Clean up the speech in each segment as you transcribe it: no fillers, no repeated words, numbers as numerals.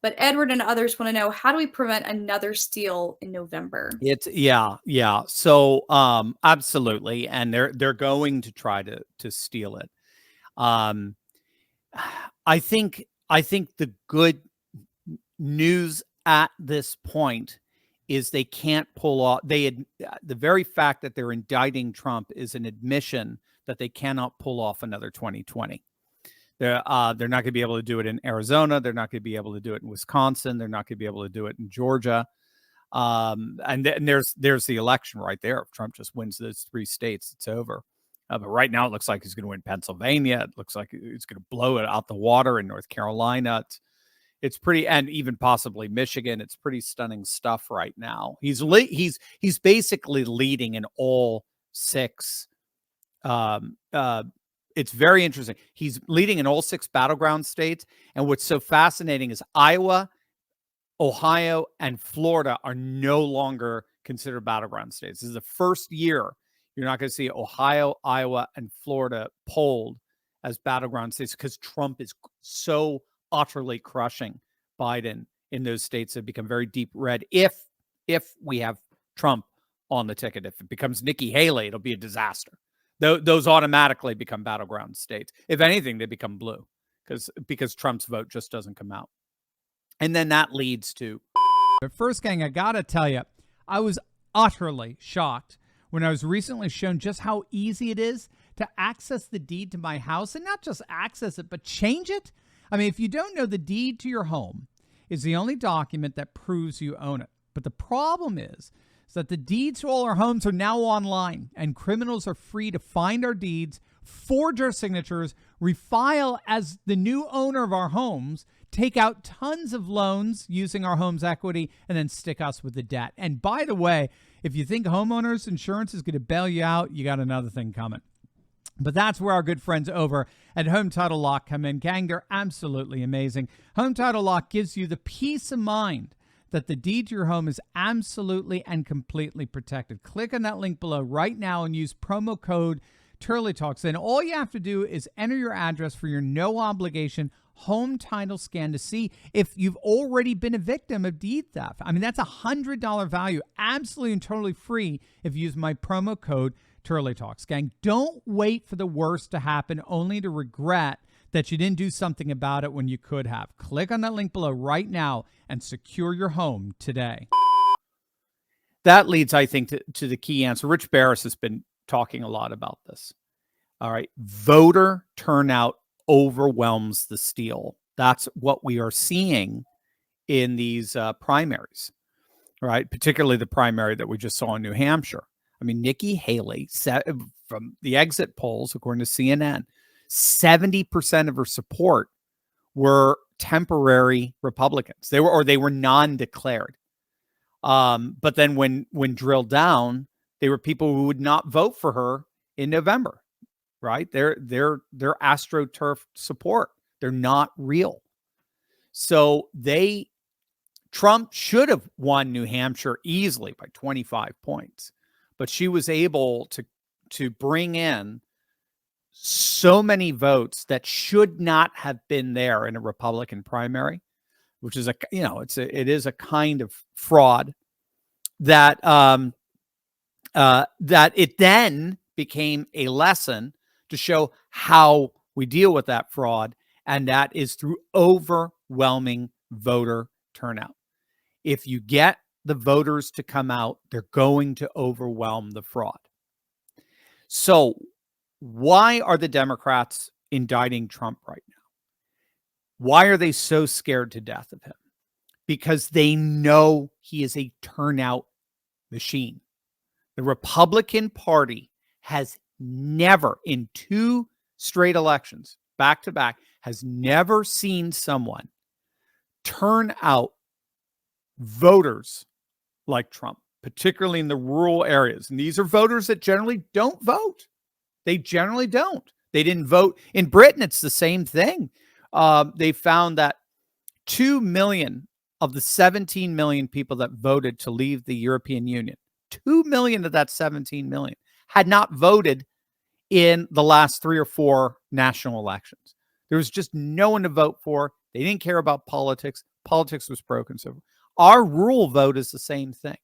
But Edward and others want to know, how do we prevent another steal in November? Yeah. So absolutely, and they're going to try to steal it. Um, I think the good news at this point is they can't pull off. The very fact that they're indicting Trump is an admission that they cannot pull off another 2020. They're not going to be able to do it in Arizona. They're not going to be able to do it in Wisconsin. They're not going to be able to do it in Georgia. And there's the election right there. If Trump just wins those 3 states, it's over. But right now, it looks like he's going to win Pennsylvania. It looks like he's going to blow it out the water in North Carolina. It's pretty, and even possibly Michigan. It's pretty stunning stuff right now. He's basically leading in all 6. It's very interesting. He's leading in all 6 battleground states. And what's so fascinating is Iowa, Ohio, and Florida are no longer considered battleground states. This is the first year you're not going to see Ohio, Iowa, and Florida polled as battleground states because Trump is so utterly crushing Biden in those states that become very deep red. If we have Trump on the ticket, if it becomes Nikki Haley, it'll be a disaster. Those automatically become battleground states. If anything, they become blue because Trump's vote just doesn't come out. And then that leads to... But first, gang, I got to tell you, I was utterly shocked when I was recently shown just how easy it is to access the deed to my house, and not just access it, but change it. I mean, if you don't know, the deed to your home is the only document that proves you own it. But the problem is that the deeds to all our homes are now online, and criminals are free to find our deeds, forge our signatures, refile as the new owner of our homes, take out tons of loans using our home's equity, and then stick us with the debt. And by the way, if you think homeowners insurance is going to bail you out, you got another thing coming. But that's where our good friends over at Home Title Lock come in. Gang, they're absolutely amazing. Home Title Lock gives you the peace of mind that the deed to your home is absolutely and completely protected. Click on that link below right now and use promo code Turley Talks. Then all you have to do is enter your address for your no obligation home title scan to see if you've already been a victim of deed theft. I mean, that's $100 value, absolutely and totally free if you use my promo code Turley Talks. Gang, don't wait for the worst to happen only to regret that you didn't do something about it when you could have. Click on that link below right now and secure your home today. That leads, I think, to the key answer. Rich Barris has been talking a lot about this. All right. Voter turnout overwhelms the steal. That's what we are seeing in these primaries, right? Particularly the primary that we just saw in New Hampshire. I mean, Nikki Haley said from the exit polls, according to CNN, 70% of her support were temporary Republicans. They were non-declared. But then when drilled down, they were people who would not vote for her in November, right? They're AstroTurf support. They're not real. So Trump should have won New Hampshire easily by 25 points, but she was able to bring in so many votes that should not have been there in a Republican primary, which is it is a kind of fraud that it then became a lesson to show how we deal with that fraud. And that is through overwhelming voter turnout. If you get the voters to come out, they're going to overwhelm the fraud. So why are the Democrats indicting Trump right now? Why are they so scared to death of him? Because they know he is a turnout machine. The Republican Party has never, in 2 straight elections, back to back, has never seen someone turn out voters like Trump, particularly in the rural areas. And these are voters that generally don't vote. They generally don't. They didn't vote. In Britain, it's the same thing. They found that 2 million of the 17 million people that voted to leave the European Union, 2 million of that 17 million had not voted in the last 3 or 4 national elections. There was just no one to vote for. They didn't care about politics. politics was broken. So our rural vote is the same thing.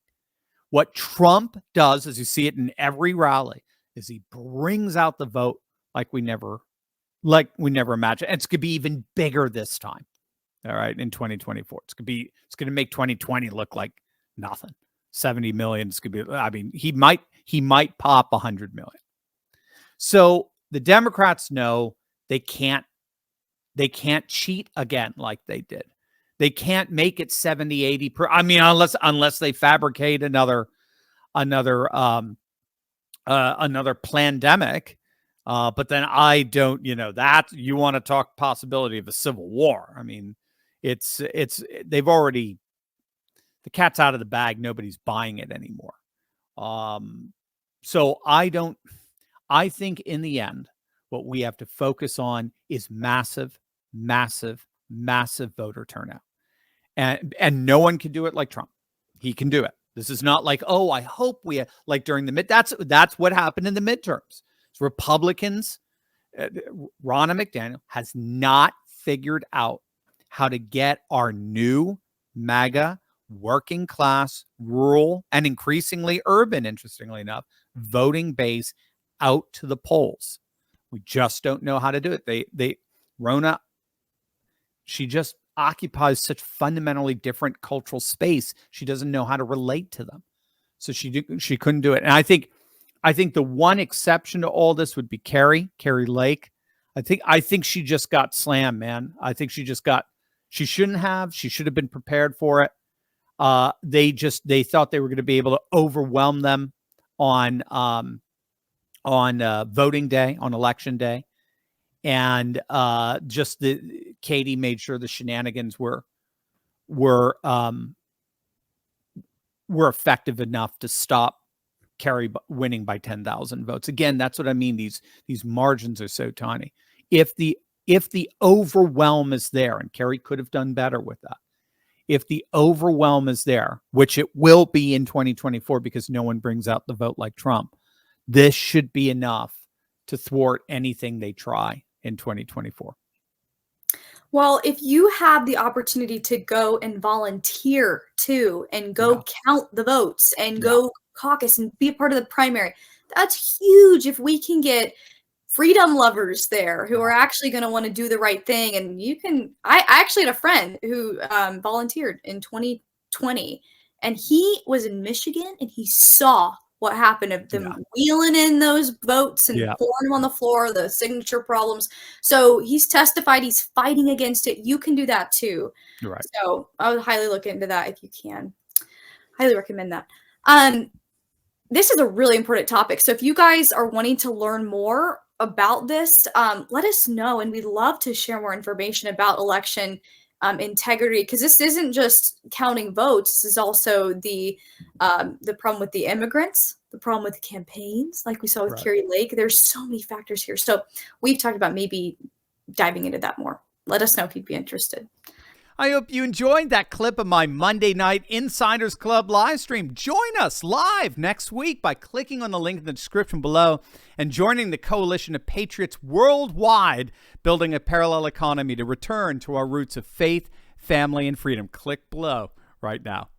What Trump does, as you see it in every rally, is he brings out the vote like we never imagined. And it's going to be even bigger this time. All right, in 2024, it's going to make 2020 look like nothing. 70 million. It's going to be. I mean, he might pop 100 million. So the Democrats know they can't cheat again like they did. They can't make it 70, 80 per. I mean, unless they fabricate another pandemic. But then I don't, that you want to talk possibility of a civil war. I mean, they've already, the cat's out of the bag. Nobody's buying it anymore. So I think in the end, what we have to focus on is massive, massive, massive voter turnout. And no one can do it like Trump. He can do it. This is not like, oh, I hope we like during the that's what happened in the midterms. So Republicans, Ronna McDaniel has not figured out how to get our new MAGA working class, rural, and increasingly urban, interestingly enough, voting base out to the polls. We just don't know how to do it. Ronna, she just occupies such fundamentally different cultural space. She doesn't know how to relate to them. So she couldn't do it. And I think the one exception to all this would be Carrie Lake. I think she just got slammed, man. I think she should have been prepared for it. They thought they were going to be able to overwhelm them on voting day, on election day. And Katie made sure the shenanigans were effective enough to stop Kerry winning by 10,000 votes. Again, that's what I mean. These margins are so tiny. If the overwhelm is there, and Kerry could have done better with that. If the overwhelm is there, which it will be in 2024 because no one brings out the vote like Trump, this should be enough to thwart anything they try in 2024. Well, if you have the opportunity to go and volunteer too, and go count the votes and go caucus and be a part of the primary, that's huge. If we can get freedom lovers there who are actually going to want to do the right thing. And I actually had a friend who volunteered in 2020, and he was in Michigan and he saw what happened of them wheeling in those votes and pouring them on the floor, the signature problems. So he's testified he's fighting against it. You can do that too. Right. So I would highly look into that if you can. Highly recommend that. This is a really important topic. So if you guys are wanting to learn more about this, let us know. And we'd love to share more information about election integrity, because this isn't just counting votes. This is also the problem with the immigrants, the problem with campaigns, like we saw with Carrie Lake. There's so many factors here. So we've talked about maybe diving into that more. Let us know if you'd be interested. I hope you enjoyed that clip of my Monday night Insiders Club live stream. Join us live next week by clicking on the link in the description below and joining the coalition of patriots worldwide building a parallel economy to return to our roots of faith, family, and freedom. Click below right now.